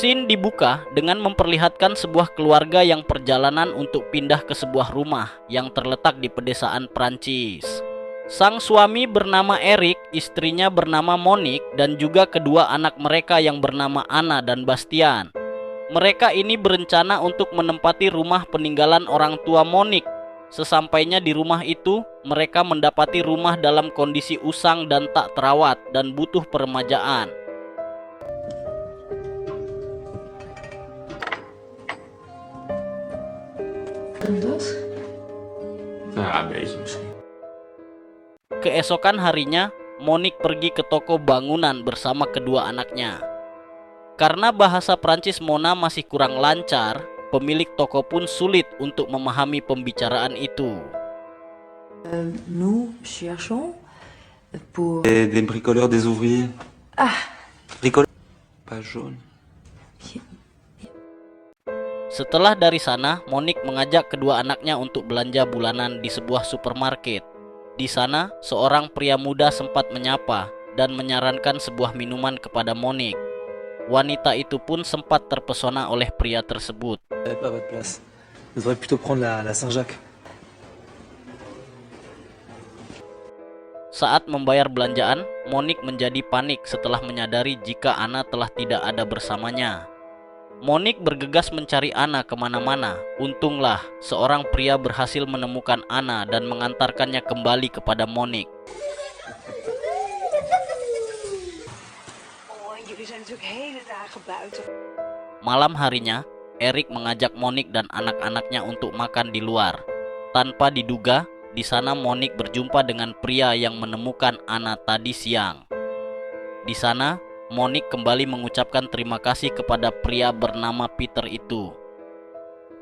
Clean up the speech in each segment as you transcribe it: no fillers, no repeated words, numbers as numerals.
Scene dibuka dengan memperlihatkan sebuah keluarga yang perjalanan untuk pindah ke sebuah rumah yang terletak di pedesaan Prancis. Sang suami bernama Eric, istrinya bernama Monique, dan juga kedua anak mereka yang bernama Anna dan Bastian. Mereka ini berencana untuk menempati rumah peninggalan orang tua Monique. Sesampainya di rumah itu, mereka mendapati rumah dalam kondisi usang dan tak terawat dan butuh peremajaan. Keesokan harinya, Monique pergi ke toko bangunan bersama kedua anaknya. Karena bahasa Prancis Mona masih kurang lancar, pemilik toko pun sulit untuk memahami pembicaraan itu. Nous cherchons pour... Des bricoleurs, des ouvriers. Bricoleurs. Pas jaune. Setelah dari sana, Monique mengajak kedua anaknya untuk belanja bulanan di sebuah supermarket. Di sana, seorang pria muda sempat menyapa dan menyarankan sebuah minuman kepada Monique. Wanita itu pun sempat terpesona oleh pria tersebut. Pas votre place. Vous devriez plutôt prendre la Saint-Jacques. Saat membayar belanjaan, Monique menjadi panik setelah menyadari jika Anna telah tidak ada bersamanya. Monique bergegas mencari Anna kemana-mana. Untunglah, seorang pria berhasil menemukan Anna dan mengantarkannya kembali kepada Monique. Malam harinya, Eric mengajak Monique dan anak-anaknya untuk makan di luar. Tanpa diduga, di sana Monique berjumpa dengan pria yang menemukan Anna tadi siang. Di sana, Monique kembali mengucapkan terima kasih kepada pria bernama Peter itu.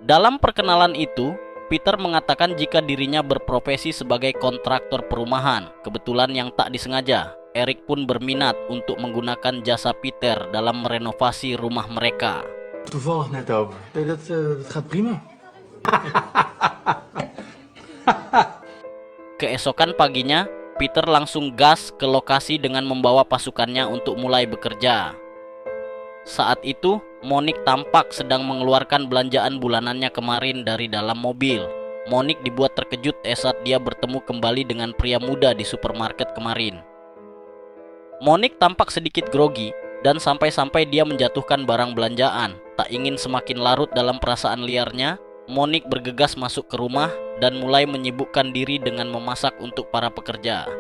Dalam perkenalan itu, Peter mengatakan jika dirinya berprofesi sebagai kontraktor perumahan. Kebetulan yang tak disengaja, Eric pun berminat untuk menggunakan jasa Peter dalam merenovasi rumah mereka. Toevallig net over. Dat gaat prima. Keesokan paginya, Peter langsung gas ke lokasi dengan membawa pasukannya untuk mulai bekerja. Saat itu, Monique tampak sedang mengeluarkan belanjaan bulanannya kemarin dari dalam mobil. Monique dibuat terkejut saat dia bertemu kembali dengan pria muda di supermarket kemarin. Monique tampak sedikit grogi dan sampai-sampai dia menjatuhkan barang belanjaan. Tak ingin semakin larut dalam perasaan liarnya, Monique bergegas masuk ke rumah dan mulai menyibukkan diri dengan memasak untuk para pekerja.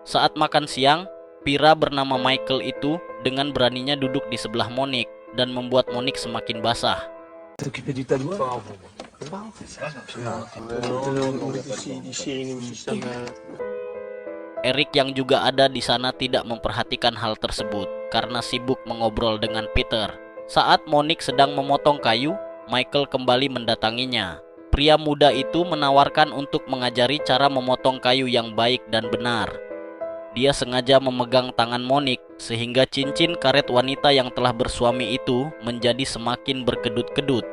Saat makan siang, pria bernama Michael itu dengan beraninya duduk di sebelah Monique dan membuat Monique semakin basah. T'occuper du tas de bois. Eric yang juga ada di sana tidak memperhatikan hal tersebut karena sibuk mengobrol dengan Peter. Saat Monique sedang memotong kayu, Michael kembali mendatanginya. Pria muda itu menawarkan untuk mengajari cara memotong kayu yang baik dan benar. Dia sengaja memegang tangan Monique sehingga cincin karet wanita yang telah bersuami itu menjadi semakin berkedut-kedut.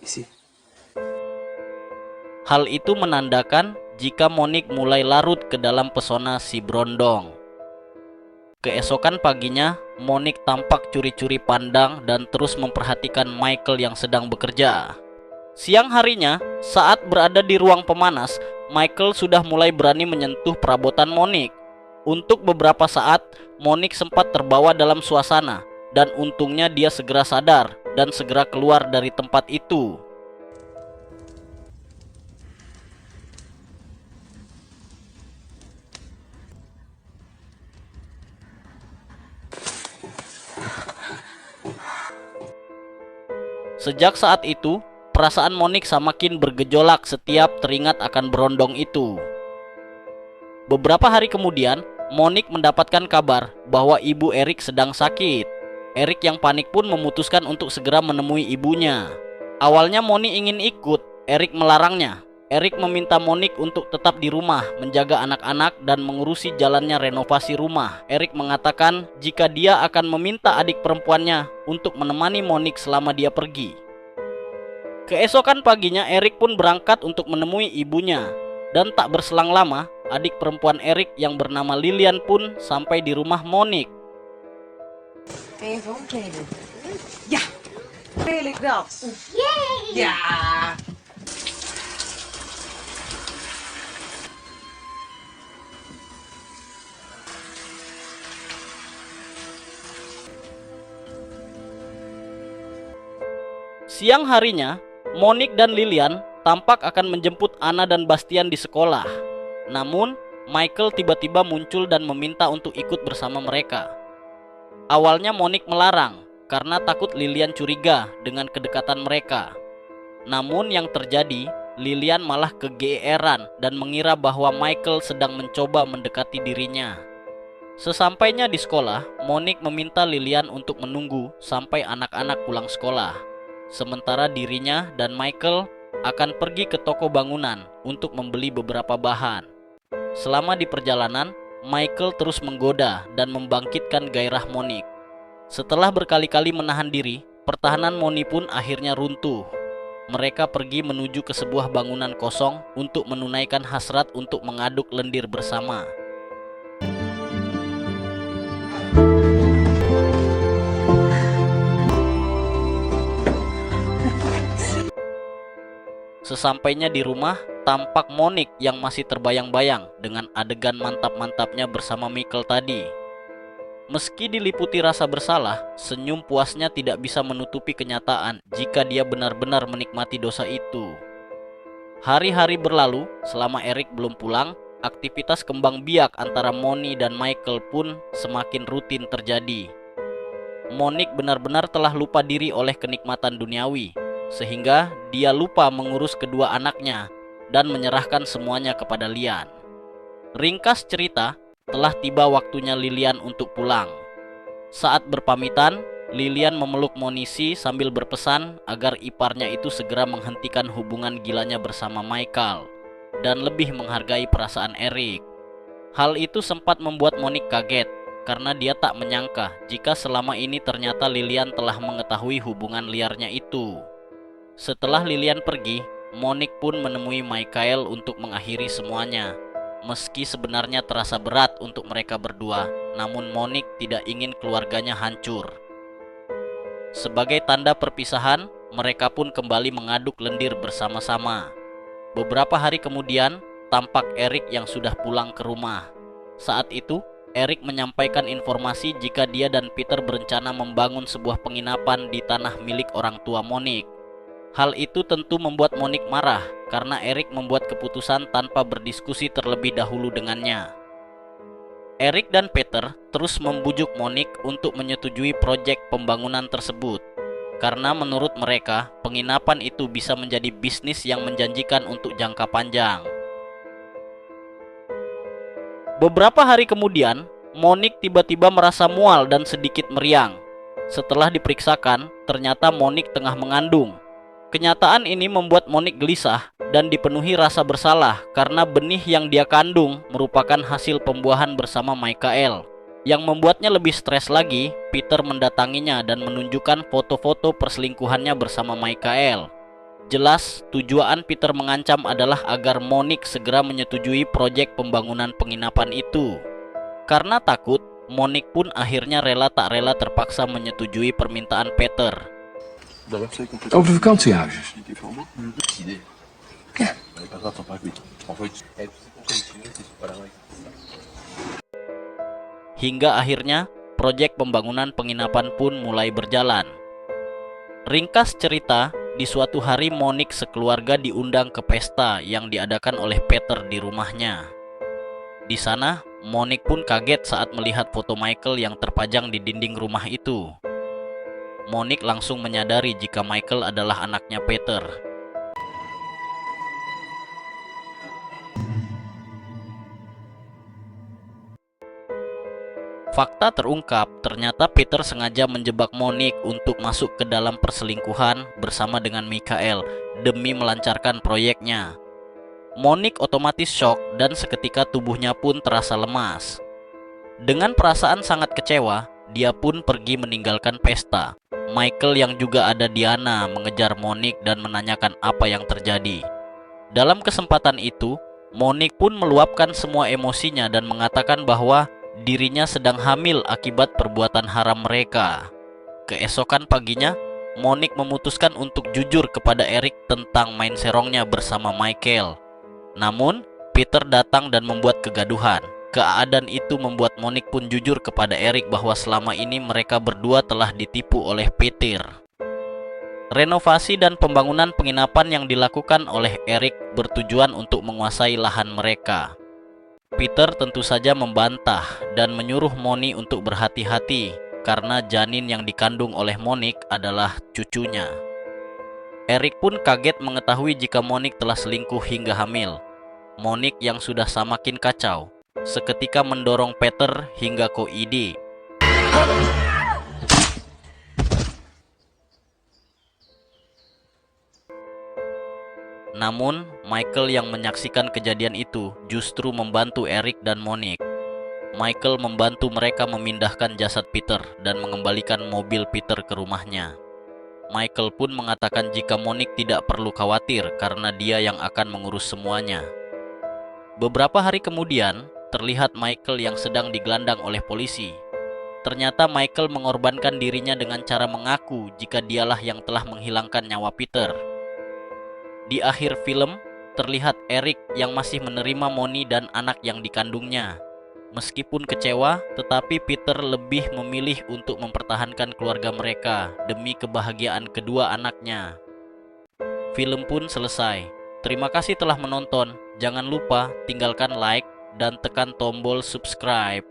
Ici. Hal itu menandakan jika Monique mulai larut ke dalam pesona si Brondong. Keesokan paginya, Monique tampak curi-curi pandang dan terus memperhatikan Michael yang sedang bekerja. Siang harinya, saat berada di ruang pemanas, Michael sudah mulai berani menyentuh perabotan Monique. Untuk beberapa saat, Monique sempat terbawa dalam suasana, dan untungnya dia segera sadar dan segera keluar dari tempat itu. Sejak saat itu, perasaan Monique semakin bergejolak setiap teringat akan Brondong itu. Beberapa hari kemudian, Monique mendapatkan kabar bahwa ibu Eric sedang sakit. Eric yang panik pun memutuskan untuk segera menemui ibunya. Awalnya Monique ingin ikut, Eric melarangnya. Eric meminta Monique untuk tetap di rumah, menjaga anak-anak dan mengurusi jalannya renovasi rumah. Eric mengatakan jika dia akan meminta adik perempuannya untuk menemani Monique selama dia pergi. Keesokan paginya Eric pun berangkat untuk menemui ibunya. Dan tak berselang lama, adik perempuan Eric yang bernama Lilian pun sampai di rumah Monique. Even omkleden. Ja, wil ik dat. Ja. Siang harinya, Monique dan Lilian tampak akan menjemput Anna dan Bastian di sekolah. Namun, Michael tiba-tiba muncul dan meminta untuk ikut bersama mereka. Awalnya Monique melarang karena takut Lilian curiga dengan kedekatan mereka. Namun yang terjadi, Lilian malah kegeeran dan mengira bahwa Michael sedang mencoba mendekati dirinya. Sesampainya di sekolah, Monique meminta Lilian untuk menunggu sampai anak-anak pulang sekolah. Sementara dirinya dan Michael akan pergi ke toko bangunan untuk membeli beberapa bahan. Selama di perjalanan, Michael terus menggoda dan membangkitkan gairah Monique. Setelah berkali-kali menahan diri, pertahanan Monique pun akhirnya runtuh. Mereka pergi menuju ke sebuah bangunan kosong untuk menunaikan hasrat untuk mengaduk lendir bersama. Sesampainya di rumah, tampak Monique yang masih terbayang-bayang dengan adegan mantap-mantapnya bersama Michael tadi. Meski diliputi rasa bersalah, senyum puasnya tidak bisa menutupi kenyataan jika dia benar-benar menikmati dosa itu. Hari-hari berlalu, selama Eric belum pulang, aktivitas kembang biak antara Moni dan Michael pun semakin rutin terjadi. Monique benar-benar telah lupa diri oleh kenikmatan duniawi, sehingga dia lupa mengurus kedua anaknya dan menyerahkan semuanya kepada Lian. Ringkas cerita, telah tiba waktunya Lilian untuk pulang. Saat berpamitan, Lilian memeluk Monisi sambil berpesan agar iparnya itu segera menghentikan hubungan gilanya bersama Michael dan lebih menghargai perasaan Eric. Hal itu sempat membuat Monique kaget karena dia tak menyangka jika selama ini ternyata Lilian telah mengetahui hubungan liarnya itu. Setelah Lilian pergi, Monique pun menemui Michael untuk mengakhiri semuanya. Meski sebenarnya terasa berat untuk mereka berdua, namun Monique tidak ingin keluarganya hancur. Sebagai tanda perpisahan, mereka pun kembali mengaduk lendir bersama-sama. Beberapa hari kemudian, tampak Eric yang sudah pulang ke rumah. Saat itu, Eric menyampaikan informasi jika dia dan Peter berencana membangun sebuah penginapan di tanah milik orang tua Monique. Hal itu tentu membuat Monique marah karena Eric membuat keputusan tanpa berdiskusi terlebih dahulu dengannya. Eric dan Peter terus membujuk Monique untuk menyetujui proyek pembangunan tersebut. Karena menurut mereka, penginapan itu bisa menjadi bisnis yang menjanjikan untuk jangka panjang. Beberapa hari kemudian, Monique tiba-tiba merasa mual dan sedikit meriang. Setelah diperiksakan, ternyata Monique tengah mengandung. Kenyataan ini membuat Monique gelisah dan dipenuhi rasa bersalah karena benih yang dia kandung merupakan hasil pembuahan bersama Michael. Yang membuatnya lebih stres lagi, Peter mendatanginya dan menunjukkan foto-foto perselingkuhannya bersama Michael. Jelas, tujuan Peter mengancam adalah agar Monique segera menyetujui proyek pembangunan penginapan itu. Karena takut, Monique pun akhirnya rela tak rela terpaksa menyetujui permintaan Peter. Over de vakantiehuis. Hingga akhirnya, proyek pembangunan penginapan pun mulai berjalan. Ringkas cerita, di suatu hari Monique sekeluarga diundang ke pesta yang diadakan oleh Peter di rumahnya. Di sana, Monique pun kaget saat melihat foto Michael yang terpajang di dinding rumah itu. Monique langsung menyadari jika Michael adalah anaknya Peter. Fakta terungkap, ternyata Peter sengaja menjebak Monique untuk masuk ke dalam perselingkuhan bersama dengan Michael demi melancarkan proyeknya. Monique otomatis shock dan seketika tubuhnya pun terasa lemas. Dengan perasaan sangat kecewa, dia pun pergi meninggalkan pesta. Michael yang juga ada di Diana mengejar Monique dan menanyakan apa yang terjadi. Dalam kesempatan itu, Monique pun meluapkan semua emosinya dan mengatakan bahwa dirinya sedang hamil akibat perbuatan haram mereka. Keesokan paginya, Monique memutuskan untuk jujur kepada Eric tentang main serongnya bersama Michael. Namun, Peter datang dan membuat kegaduhan. Keadaan itu membuat Monique pun jujur kepada Eric bahwa selama ini mereka berdua telah ditipu oleh Peter. Renovasi dan pembangunan penginapan yang dilakukan oleh Eric bertujuan untuk menguasai lahan mereka. Peter tentu saja membantah dan menyuruh Moni untuk berhati-hati karena janin yang dikandung oleh Monique adalah cucunya. Eric pun kaget mengetahui jika Monique telah selingkuh hingga hamil. Monique yang sudah semakin kacau seketika mendorong Peter hingga ke ide. Namun, Michael yang menyaksikan kejadian itu justru membantu Eric dan Monique. Michael membantu mereka memindahkan jasad Peter dan mengembalikan mobil Peter ke rumahnya. Michael pun mengatakan jika Monique tidak perlu khawatir karena dia yang akan mengurus semuanya. Beberapa hari kemudian, terlihat Michael yang sedang digelandang oleh polisi. Ternyata Michael mengorbankan dirinya dengan cara mengaku jika dialah yang telah menghilangkan nyawa Peter. Di akhir film, terlihat Eric yang masih menerima Moni dan anak yang dikandungnya. Meskipun kecewa, tetapi Peter lebih memilih untuk mempertahankan keluarga mereka demi kebahagiaan kedua anaknya. Film pun selesai. Terima kasih telah menonton. Jangan lupa tinggalkan like dan tekan tombol subscribe.